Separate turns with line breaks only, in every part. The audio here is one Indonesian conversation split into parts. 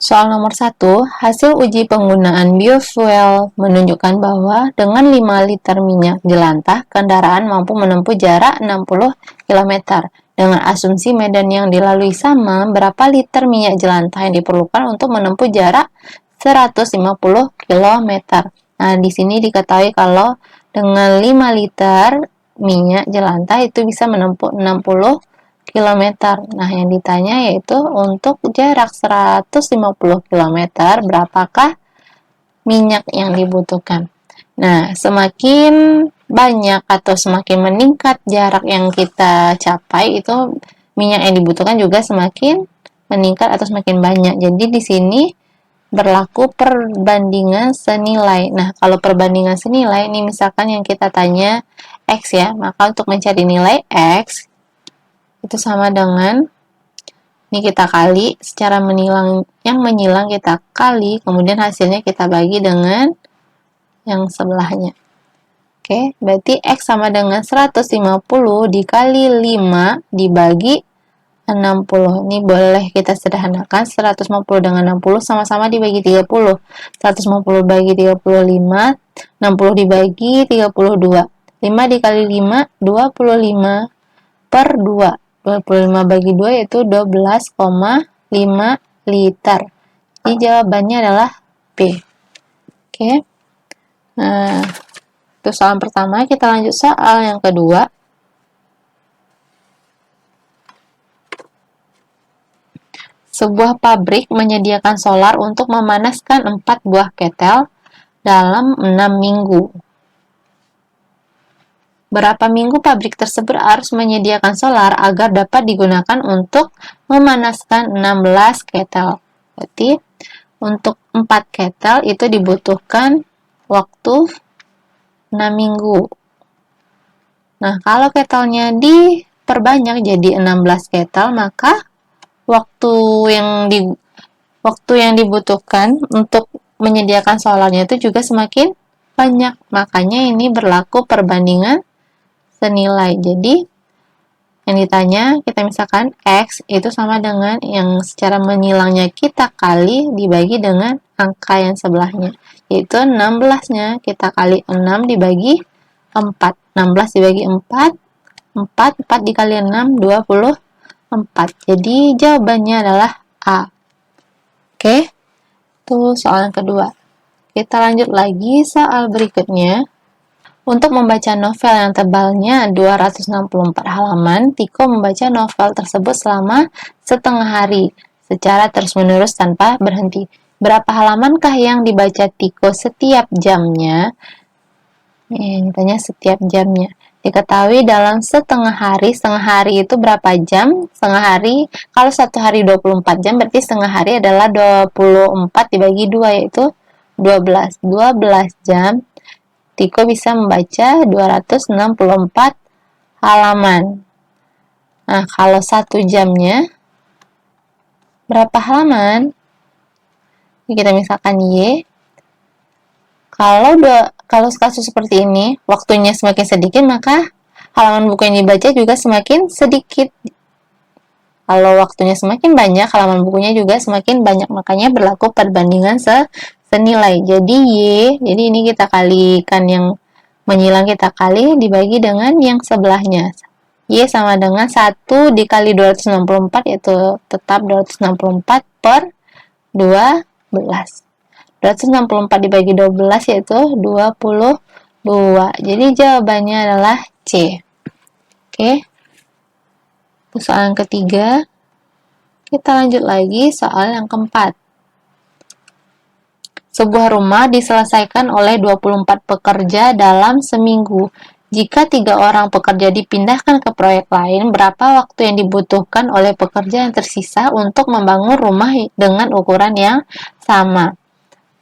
Soal nomor 1, hasil uji penggunaan biofuel menunjukkan bahwa dengan 5 liter minyak jelantah, kendaraan mampu menempuh jarak 60 km. Dengan asumsi medan yang dilalui sama, berapa liter minyak jelantah yang diperlukan untuk menempuh jarak 150 km. Nah, di sini diketahui kalau dengan 5 liter minyak jelantah itu bisa menempuh 60 km. Nah, yang ditanya yaitu untuk jarak 150 km, berapakah minyak yang dibutuhkan? Nah, semakin banyak atau semakin meningkat jarak yang kita capai, itu minyak yang dibutuhkan juga semakin meningkat atau semakin banyak. Jadi di sini berlaku perbandingan senilai. Nah, kalau perbandingan senilai, ini misalkan yang kita tanya X ya, maka untuk mencari nilai X, itu sama dengan, ini kita kali, secara menilang, yang menyilang kita kali, kemudian hasilnya kita bagi dengan yang sebelahnya. Oke, berarti X sama dengan 150 dikali 5 dibagi 60. Ini boleh kita sederhanakan, 150 dengan 60 sama-sama dibagi 30. 150 bagi 35, 60 dibagi 32. 5 dikali 5, 25 per 2. 25 bagi 2 yaitu 12,5 liter. Jadi jawabannya adalah B. Oke. Nah, itu soal pertama. Kita lanjut soal yang kedua. Sebuah pabrik menyediakan solar untuk memanaskan 4 buah ketel dalam 6 minggu. Berapa minggu pabrik tersebut harus menyediakan solar agar dapat digunakan untuk memanaskan 16 ketel. Berarti untuk 4 ketel itu dibutuhkan waktu 6 minggu. Nah, kalau ketelnya diperbanyak jadi 16 ketel, maka waktu yang dibutuhkan untuk menyediakan solarnya itu juga semakin banyak. Makanya ini berlaku perbandingan senilai. Jadi yang ditanya, kita misalkan X itu sama dengan yang secara menyilangnya kita kali dibagi dengan angka yang sebelahnya, yaitu 16-nya kita kali 6 dibagi 4. 16 dibagi 4, 4 dikali 6, 24. Jadi jawabannya adalah A. Oke, itu soal yang kedua. Kita lanjut lagi soal berikutnya. Untuk membaca novel yang tebalnya 264 halaman, Tiko membaca novel tersebut selama setengah hari, secara terus-menerus tanpa berhenti. Berapa halamankah yang dibaca Tiko setiap jamnya? Ini tanya setiap jamnya. Diketahui dalam setengah hari itu berapa jam? Setengah hari, kalau satu hari 24 jam, berarti setengah hari adalah 24 dibagi 2, yaitu 12. 12 jam, Tiko bisa membaca 264 halaman. Nah, kalau 1 jamnya, berapa halaman? Ini kita misalkan Y. Kalau kasus seperti ini, waktunya semakin sedikit, maka halaman buku yang dibaca juga semakin sedikit. Kalau waktunya semakin banyak, halaman bukunya juga semakin banyak. Makanya berlaku perbandingan senilai. Jadi Y, jadi ini kita kalikan yang menyilang kita kali dibagi dengan yang sebelahnya. Y sama dengan 1 dikali 264, yaitu tetap 264 per 12. 264 dibagi 12 yaitu 22. Jadi jawabannya adalah C. Oke. Soal yang ketiga. Kita lanjut lagi soal yang keempat. Sebuah rumah diselesaikan oleh 24 pekerja dalam seminggu. Jika 3 orang pekerja dipindahkan ke proyek lain, berapa waktu yang dibutuhkan oleh pekerja yang tersisa untuk membangun rumah dengan ukuran yang sama?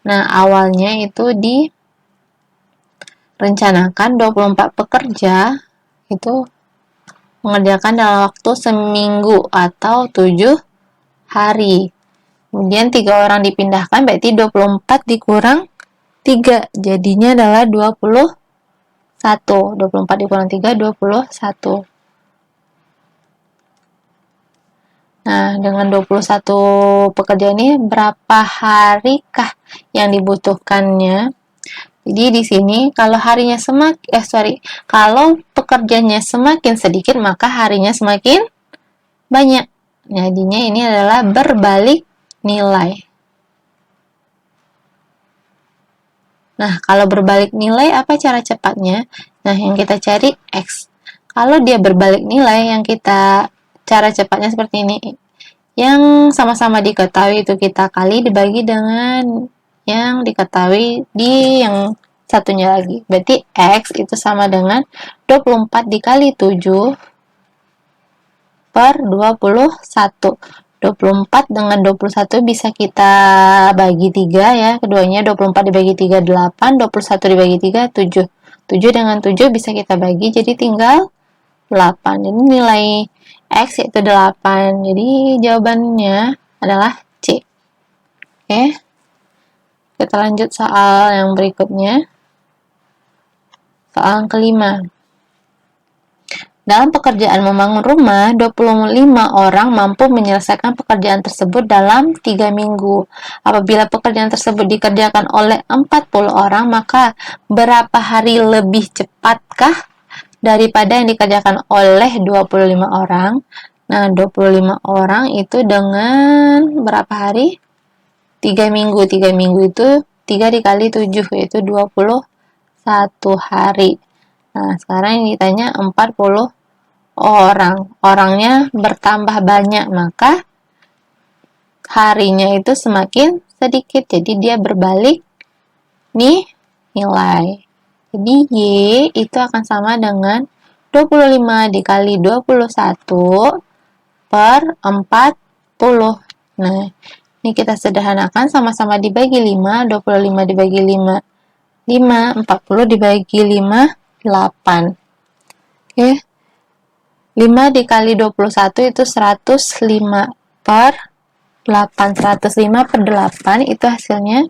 Nah, awalnya itu direncanakan 24 pekerja itu mengerjakan dalam waktu seminggu atau 7 hari. Kemudian 3 orang dipindahkan, berarti 24 dikurang 3, jadinya adalah 21. 24 dikurang 3, 21. Nah, dengan 21 pekerja ini berapa harikah yang dibutuhkannya? Jadi di sini kalau harinya kalau pekerjanya semakin sedikit maka harinya semakin banyak. Jadinya ini adalah berbalik nilai. Nah, kalau berbalik nilai apa cara cepatnya? Nah, yang kita cari X. Kalau dia berbalik nilai, cara cepatnya seperti ini. Yang sama-sama diketahui itu kita kali dibagi dengan yang diketahui di yang satunya lagi. Berarti X itu sama dengan 24 dikali 7 per 21. 24 dengan 21 bisa kita bagi 3 ya. Keduanya 24 dibagi 3, 8. 21 dibagi 3, 7. 7 dengan 7 bisa kita bagi, jadi tinggal 8. Jadi nilai X yaitu 8. Jadi jawabannya adalah C. Oke. Kita lanjut soal yang berikutnya. Soal yang kelima. Dalam pekerjaan membangun rumah, 25 orang mampu menyelesaikan pekerjaan tersebut dalam 3 minggu. Apabila pekerjaan tersebut dikerjakan oleh 40 orang, maka berapa hari lebih cepatkah daripada yang dikerjakan oleh 25 orang? Nah, 25 orang itu dengan berapa hari? 3 minggu. 3 minggu itu 3 dikali 7, yaitu 21 hari. Nah, sekarang yang ditanya 40 orang. Orangnya bertambah banyak, maka harinya itu semakin sedikit. Jadi dia berbalik nih nilai. Jadi Y itu akan sama dengan 25 dikali 21 per 40. Nah, ini kita sederhanakan, sama-sama dibagi 5, 25 dibagi 5, 5, 40 dibagi 5, 8. Oke. 5 dikali 21 itu 105 per 8. 105 per 8 itu hasilnya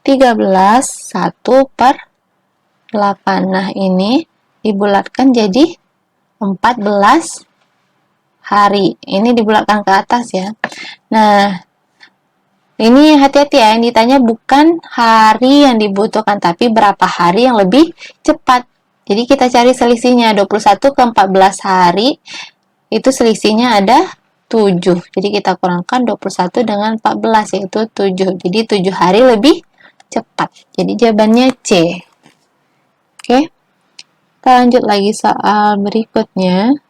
13, 1 per 8. Nah, ini dibulatkan jadi 14 hari. Ini dibulatkan ke atas ya. Nah, ini hati-hati ya, yang ditanya bukan hari yang dibutuhkan, tapi berapa hari yang lebih cepat. Jadi kita cari selisihnya, 21 ke 14 hari, itu selisihnya ada 7. Jadi kita kurangkan 21 dengan 14, yaitu 7. Jadi 7 hari lebih cepat. Jadi jawabannya C. Oke, kita lanjut lagi soal berikutnya.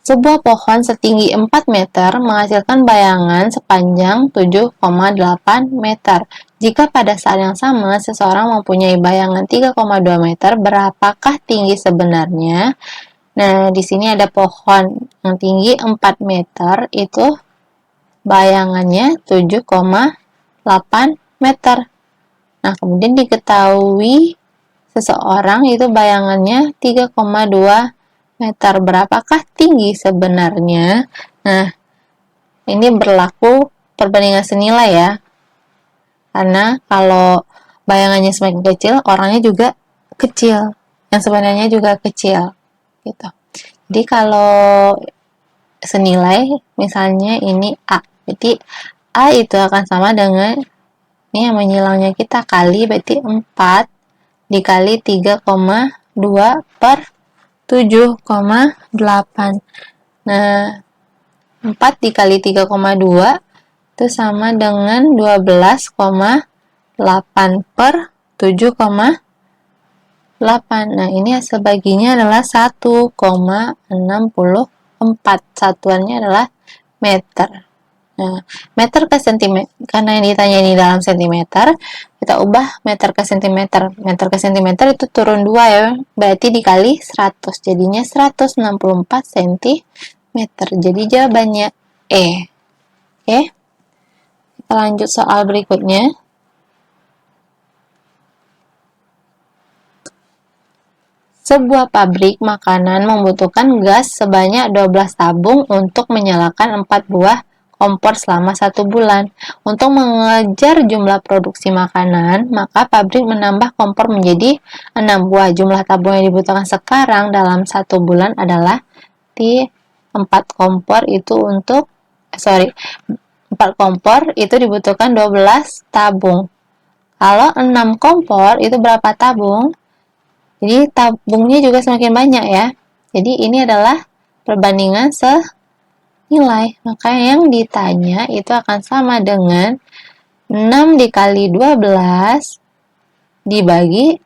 Sebuah pohon setinggi 4 meter menghasilkan bayangan sepanjang 7,8 meter. Jika pada saat yang sama seseorang mempunyai bayangan 3,2 meter, berapakah tinggi sebenarnya? Nah, di sini ada pohon yang tinggi 4 meter, itu bayangannya 7,8 meter. Nah, kemudian diketahui seseorang itu bayangannya 3,2 meter. Berapakah tinggi sebenarnya? Nah, ini berlaku perbandingan senilai ya. Karena kalau bayangannya semakin kecil, orangnya juga kecil. Yang sebenarnya juga kecil. Gitu. Jadi kalau senilai, misalnya ini A. Berarti A itu akan sama dengan, ini yang menyilangnya kita kali, berarti 4 dikali 3,2 per 7,8. Nah, 4 dikali 3,2 itu sama dengan 12,8 per 7,8. Nah, ini hasil baginya adalah 1,64. Satuannya adalah meter. Nah, meter ke sentimeter, karena yang ditanya ini dalam sentimeter, kita ubah meter ke sentimeter. Meter ke sentimeter itu turun 2 ya, berarti dikali 100, jadinya 164 cm. Jadi jawabannya E. Oke, kita lanjut soal berikutnya. Sebuah pabrik makanan membutuhkan gas sebanyak 12 tabung untuk menyalakan 4 buah kompor selama 1 bulan. Untuk mengejar jumlah produksi makanan, maka pabrik menambah kompor menjadi 6 buah. Jumlah tabung yang dibutuhkan sekarang dalam 1 bulan adalah di 4 kompor itu untuk 4 kompor itu dibutuhkan 12 tabung. Kalau 6 kompor itu berapa tabung? Jadi tabungnya juga semakin banyak ya. Jadi ini adalah perbandingan senilai. Maka yang ditanya itu akan sama dengan 6 dikali 12 dibagi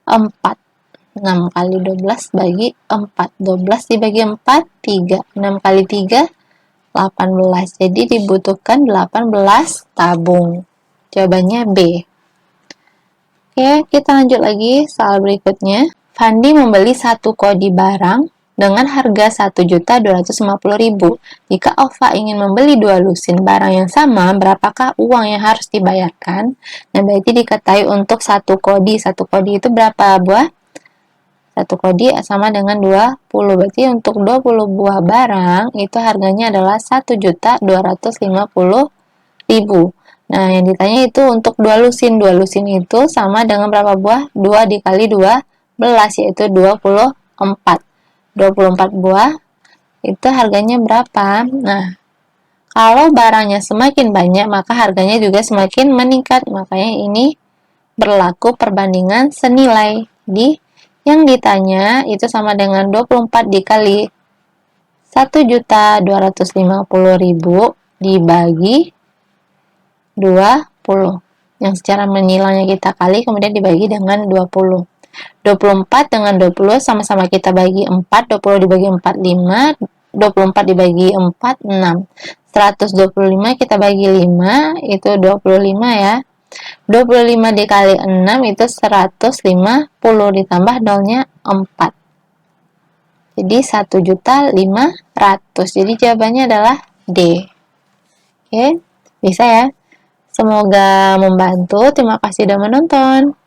4. 6 kali 12 bagi 4. 12 dibagi 4, 3. 6 kali 3, 18. Jadi dibutuhkan 18 tabung. Jawabannya B. Oke, kita lanjut lagi soal berikutnya. Fandi membeli 1 kodi barang dengan harga 1.250.000. Jika Ova ingin membeli 2 lusin barang yang sama, berapakah uang yang harus dibayarkan? Nah, berarti diketahui untuk 1 kodi. 1 kodi itu berapa buah? 1 kodi sama dengan 20. Berarti untuk 20 buah barang itu harganya adalah 1.250.000. Nah, yang ditanya itu untuk 2 lusin. 2 lusin itu sama dengan berapa buah? 2 dikali 12, yaitu 24. 24 buah itu harganya berapa? Nah, kalau barangnya semakin banyak, maka harganya juga semakin meningkat. Makanya ini berlaku perbandingan senilai. Di yang ditanya itu sama dengan 24 dikali 1.250.000 dibagi 20. Yang secara menilainya kita kali kemudian dibagi dengan 20. 24 dengan 20 sama-sama kita bagi 4. 20 dibagi 4, 5. 24 dibagi 4, 6. 125 kita bagi 5, itu 25 ya. 25 dikali 6 itu 150, ditambah nolnya 4. Jadi 1.500.000. Jadi jawabannya adalah D. Oke, bisa ya? Semoga membantu. Terima kasih sudah menonton.